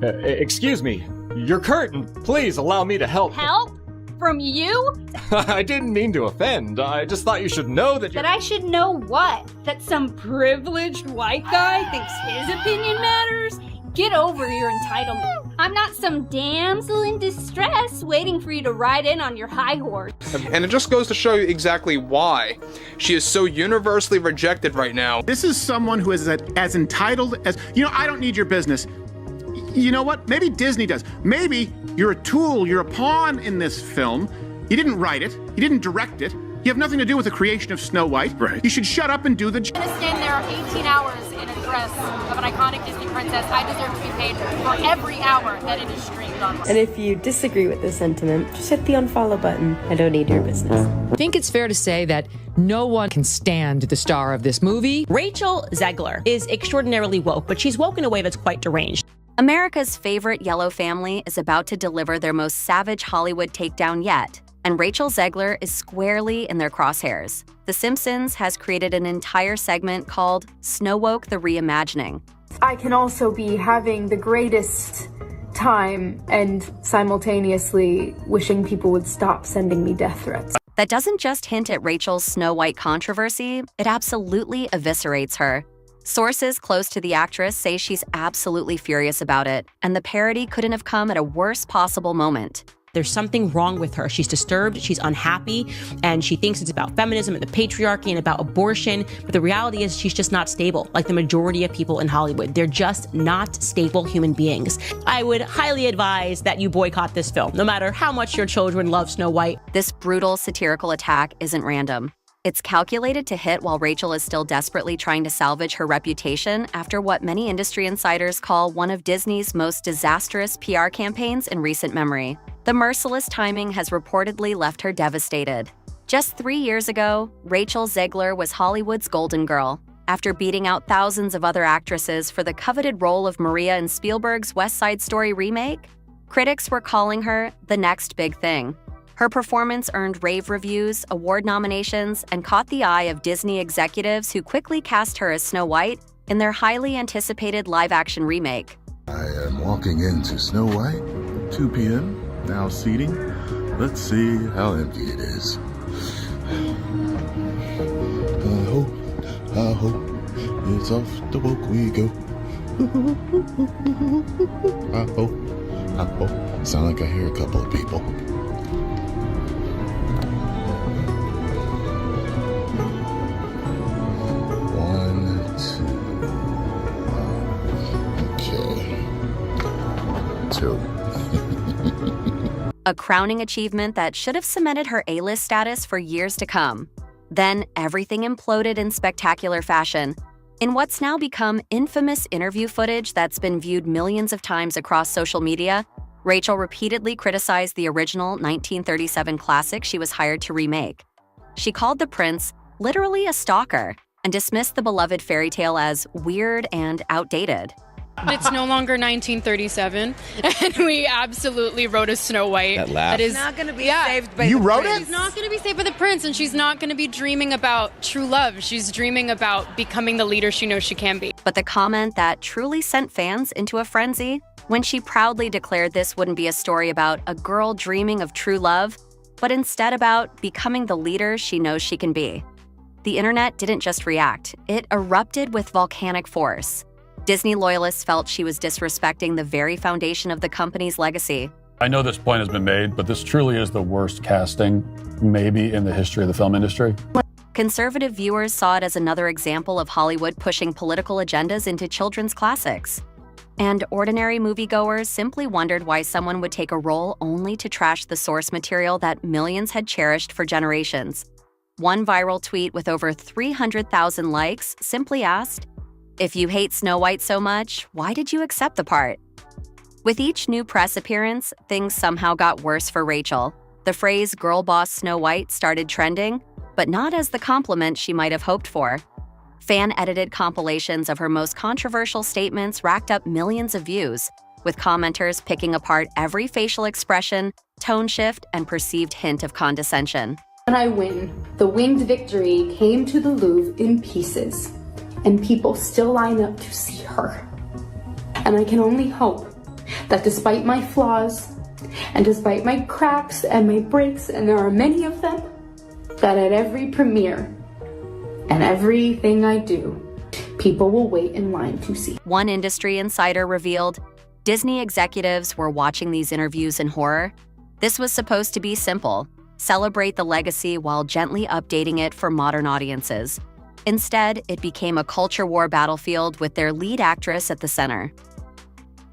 Excuse me. Your curtain. Please allow me to help. Help? From you? I didn't mean to offend. I just thought you should know that That I should know what? That some privileged white guy thinks his opinion matters? Get over your entitlement. I'm not some damsel in distress waiting for you to ride in on your high horse. And it just goes to show you exactly why she is so universally rejected right now. This is someone who is as entitled as, I don't need your business. You know what? Maybe Disney does. Maybe you're a tool, you're a pawn in this film. You didn't write it, you didn't direct it. You have nothing to do with the creation of Snow White. Right. You should shut up and do the job. I'm gonna stand there 18 hours in a dress of an iconic Disney princess. I deserve to be paid for every hour that it is streamed online. And if you disagree with this sentiment, just hit the unfollow button. I don't need your business. I think it's fair to say that no one can stand the star of this movie. Rachel Zegler is extraordinarily woke, but she's woke in a way that's quite deranged. America's favorite yellow family is about to deliver their most savage Hollywood takedown yet, and Rachel Zegler is squarely in their crosshairs. The Simpsons has created an entire segment called Snowwoke the Reimagining. I can also be having the greatest time and simultaneously wishing people would stop sending me death threats. That doesn't just hint at Rachel's Snow White controversy, it absolutely eviscerates her. Sources close to the actress say she's absolutely furious about it, and the parody couldn't have come at a worse possible moment. There's something wrong with her. She's disturbed, she's unhappy, and she thinks it's about feminism and the patriarchy and about abortion. But the reality is she's just not stable, like the majority of people in Hollywood. They're just not stable human beings. I would highly advise that you boycott this film, no matter how much your children love Snow White. This brutal satirical attack isn't random. It's calculated to hit while Rachel is still desperately trying to salvage her reputation after what many industry insiders call one of Disney's most disastrous PR campaigns in recent memory. The merciless timing has reportedly left her devastated. Just 3 years ago, Rachel Zegler was Hollywood's golden girl. After beating out thousands of other actresses for the coveted role of Maria in Spielberg's West Side Story remake, critics were calling her the next big thing. Her performance earned rave reviews, award nominations, and caught the eye of Disney executives who quickly cast her as Snow White in their highly anticipated live-action remake. I am walking into Snow White, 2 p.m., now seating. Let's see how empty it is. I hope it's off the woke we go. I hope. Sound like I hear a couple of people. A crowning achievement that should have cemented her A-list status for years to come. Then everything imploded in spectacular fashion. In what's now become infamous interview footage that's been viewed millions of times across social media, Rachel repeatedly criticized the original 1937 classic she was hired to remake. She called the prince literally a stalker and dismissed the beloved fairy tale as weird and outdated. It's no longer 1937, and we absolutely wrote a Snow White. That is not going to be saved by the prince. You wrote it? She's not going to be saved by the prince, and she's not going to be dreaming about true love. She's dreaming about becoming the leader she knows she can be. But the comment that truly sent fans into a frenzy, when she proudly declared this wouldn't be a story about a girl dreaming of true love, but instead about becoming the leader she knows she can be. The internet didn't just react, it erupted with volcanic force. Disney loyalists felt she was disrespecting the very foundation of the company's legacy. I know this point has been made, but this truly is the worst casting, maybe in the history of the film industry. Conservative viewers saw it as another example of Hollywood pushing political agendas into children's classics. And ordinary moviegoers simply wondered why someone would take a role only to trash the source material that millions had cherished for generations. One viral tweet with over 300,000 likes simply asked, "If you hate Snow White so much, why did you accept the part?" With each new press appearance, things somehow got worse for Rachel. The phrase "girl boss Snow White" started trending, but not as the compliment she might have hoped for. Fan-edited compilations of her most controversial statements racked up millions of views, with commenters picking apart every facial expression, tone shift, and perceived hint of condescension. When I win, the winged victory came to the Louvre in pieces. and people still line up to see her. And I can only hope that despite my flaws, and despite my cracks and my breaks, and there are many of them, that at every premiere and everything I do, people will wait in line to see. One industry insider revealed Disney executives were watching these interviews in horror. This was supposed to be simple: celebrate the legacy while gently updating it for modern audiences. Instead, it became a culture war battlefield with their lead actress at the center.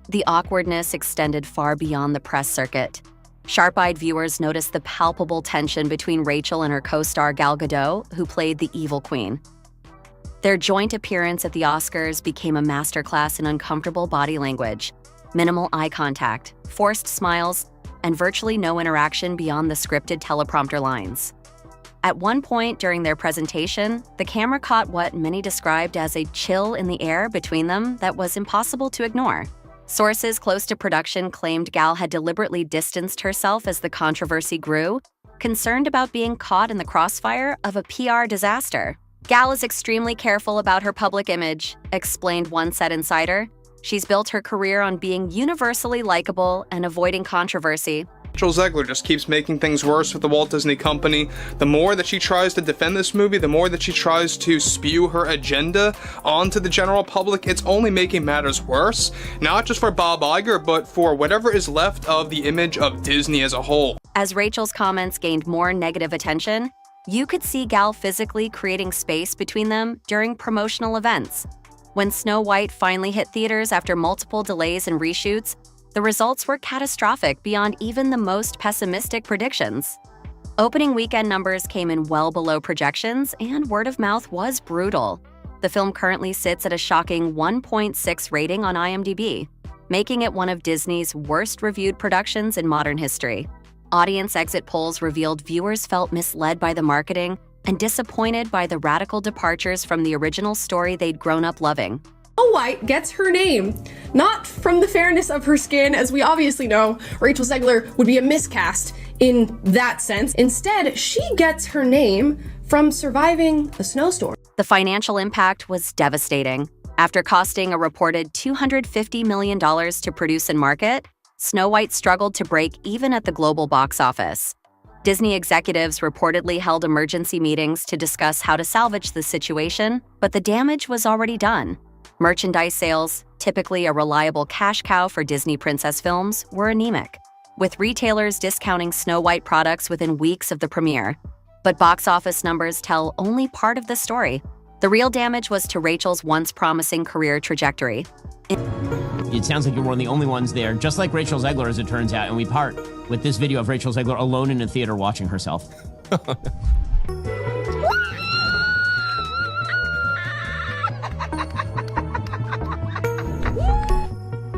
The awkwardness extended far beyond the press circuit. Sharp-eyed viewers noticed the palpable tension between Rachel and her co-star Gal Gadot, who played the evil queen. Their joint appearance at the Oscars became a masterclass in uncomfortable body language, minimal eye contact, forced smiles, and virtually no interaction beyond the scripted teleprompter lines. At one point during their presentation, the camera caught what many described as a chill in the air between them that was impossible to ignore. Sources close to production claimed Gal had deliberately distanced herself as the controversy grew, concerned about being caught in the crossfire of a PR disaster. Gal is extremely careful about her public image, explained one set insider. She's built her career on being universally likable and avoiding controversy. Rachel Zegler just keeps making things worse with the Walt Disney Company. The more that she tries to defend this movie, the more that she tries to spew her agenda onto the general public, it's only making matters worse. Not just for Bob Iger, but for whatever is left of the image of Disney as a whole. As Rachel's comments gained more negative attention, you could see Gal physically creating space between them during promotional events. When Snow White finally hit theaters after multiple delays and reshoots, the results were catastrophic beyond even the most pessimistic predictions. Opening weekend numbers came in well below projections, and word of mouth was brutal. The film currently sits at a shocking 1.6 rating on IMDb, making it one of Disney's worst-reviewed productions in modern history. Audience exit polls revealed viewers felt misled by the marketing and disappointed by the radical departures from the original story they'd grown up loving. Snow White gets her name, not from the fairness of her skin, as we obviously know Rachel Zegler would be a miscast in that sense. Instead, she gets her name from surviving a snowstorm. The financial impact was devastating. After costing a reported $250 million to produce and market, Snow White struggled to break even at the global box office. Disney executives reportedly held emergency meetings to discuss how to salvage the situation, but the damage was already done. Merchandise sales, typically a reliable cash cow for Disney princess films, were anemic, with retailers discounting Snow White products within weeks of the premiere. But box office numbers tell only part of the story. The real damage was to Rachel's once promising career trajectory. It sounds like you're one of the only ones there, just like Rachel Zegler, as it turns out, and we part with this video of Rachel Zegler alone in a theater watching herself.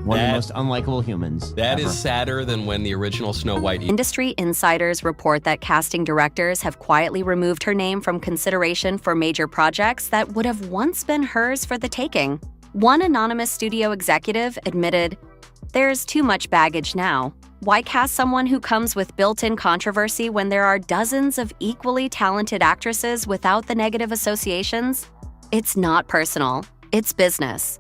One of the most unlikable humans. That ever. is sadder than when the original Snow White. Industry insiders report that casting directors have quietly removed her name from consideration for major projects that would have once been hers for the taking. One anonymous studio executive admitted, "There's too much baggage now. Why cast someone who comes with built-in controversy when there are dozens of equally talented actresses without the negative associations? It's not personal. It's business."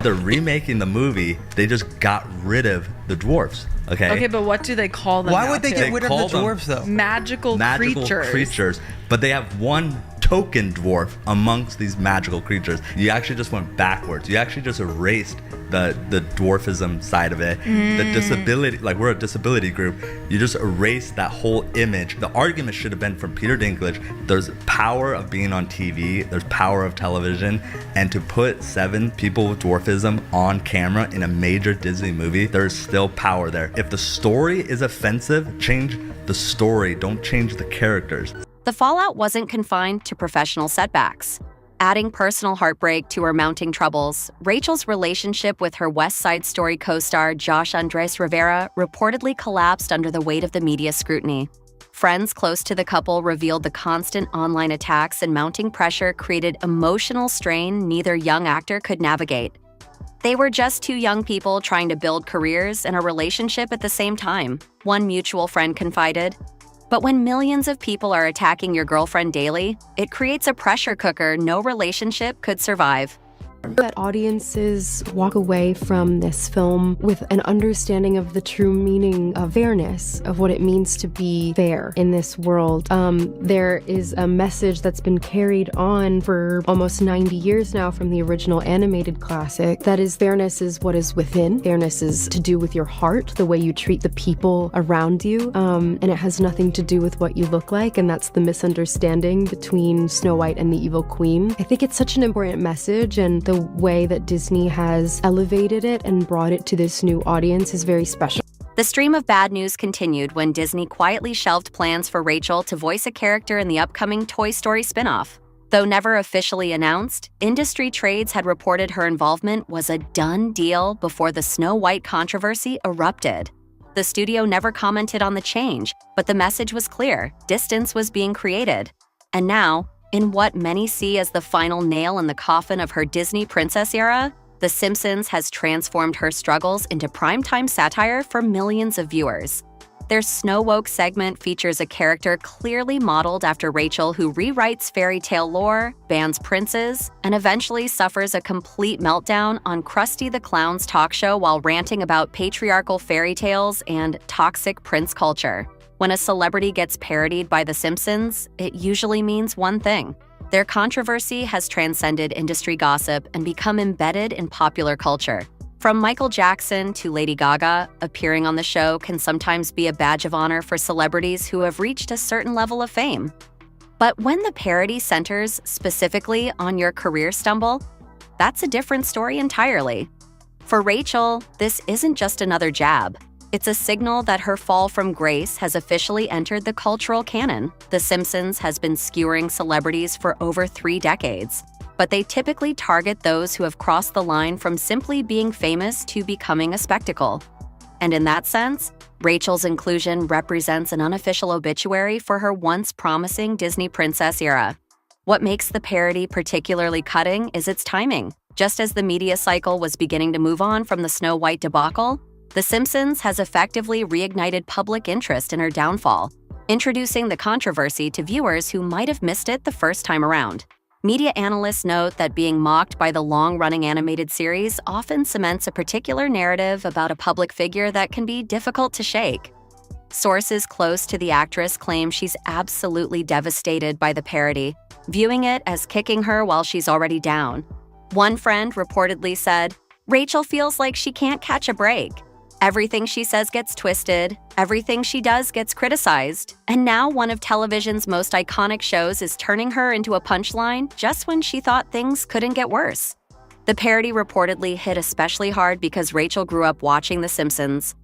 They're remaking the movie. They just got rid of the dwarfs. Okay, but what do they call them? Why would they get rid of the dwarfs though? Magical creatures. But they have one token dwarf amongst these magical creatures. You actually just went backwards. You actually just erased the dwarfism side of it. The disability, like we're a disability group, you just erased that whole image. The argument should have been from Peter Dinklage, there's power of being on TV, there's power of television, and to put 7 people with dwarfism on camera in a major Disney movie, there's still power there. If the story is offensive, change the story, don't change the characters. The fallout wasn't confined to professional setbacks. Adding personal heartbreak to her mounting troubles, Rachel's relationship with her West Side Story co-star Josh Andres Rivera reportedly collapsed under the weight of the media scrutiny. Friends close to the couple revealed the constant online attacks and mounting pressure created emotional strain neither young actor could navigate. They were just 2 young people trying to build careers and a relationship at the same time, one mutual friend confided. But when millions of people are attacking your girlfriend daily, it creates a pressure cooker no relationship could survive. That audiences walk away from this film with an understanding of the true meaning of fairness, of what it means to be fair in this world. There is a message that's been carried on for almost 90 years now from the original animated classic. That is, fairness is what is within. Fairness is to do with your heart, the way you treat the people around you, and it has nothing to do with what you look like, and that's the misunderstanding between Snow White and the Evil Queen. I think it's such an important message, and the way that Disney has elevated it and brought it to this new audience is very special. The stream of bad news continued when Disney quietly shelved plans for Rachel to voice a character in the upcoming Toy Story spin-off. Though never officially announced, industry trades had reported her involvement was a done deal before the Snow White controversy erupted. The studio never commented on the change, but the message was clear: distance was being created. And now, in what many see as the final nail in the coffin of her Disney princess era, The Simpsons has transformed her struggles into primetime satire for millions of viewers. Their Snowwoke segment features a character clearly modeled after Rachel who rewrites fairy tale lore, bans princes, and eventually suffers a complete meltdown on Krusty the Clown's talk show while ranting about patriarchal fairy tales and toxic prince culture. When a celebrity gets parodied by The Simpsons, it usually means one thing: their controversy has transcended industry gossip and become embedded in popular culture. From Michael Jackson to Lady Gaga, appearing on the show can sometimes be a badge of honor for celebrities who have reached a certain level of fame. But when the parody centers specifically on your career stumble, that's a different story entirely. For Rachel, this isn't just another jab. It's a signal that her fall from grace has officially entered the cultural canon. The Simpsons has been skewering celebrities for over 3 decades, but they typically target those who have crossed the line from simply being famous to becoming a spectacle. And in that sense, Rachel's inclusion represents an unofficial obituary for her once promising Disney princess era. What makes the parody particularly cutting is its timing. Just as the media cycle was beginning to move on from the Snow White debacle, The Simpsons has effectively reignited public interest in her downfall, introducing the controversy to viewers who might have missed it the first time around. Media analysts note that being mocked by the long-running animated series often cements a particular narrative about a public figure that can be difficult to shake. Sources close to the actress claim she's absolutely devastated by the parody, viewing it as kicking her while she's already down. One friend reportedly said, "Rachel feels like she can't catch a break. Everything she says gets twisted, everything she does gets criticized, and now one of television's most iconic shows is turning her into a punchline just when she thought things couldn't get worse." The parody reportedly hit especially hard because Rachel grew up watching The Simpsons.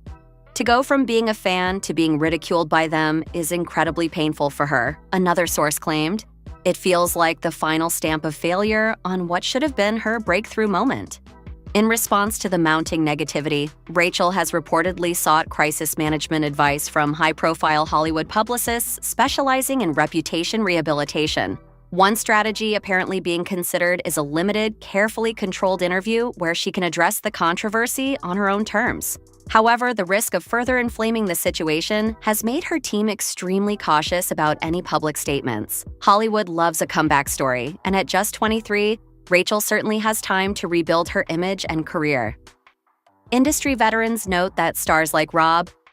To go from being a fan to being ridiculed by them is incredibly painful for her, another source claimed. It feels like the final stamp of failure on what should have been her breakthrough moment. In response to the mounting negativity, Rachel has reportedly sought crisis management advice from high-profile Hollywood publicists specializing in reputation rehabilitation. One strategy apparently being considered is a limited, carefully controlled interview where she can address the controversy on her own terms. However, the risk of further inflaming the situation has made her team extremely cautious about any public statements. Hollywood loves a comeback story, and at just 23, Rachel certainly has time to rebuild her image and career. Industry veterans note that stars like Rob,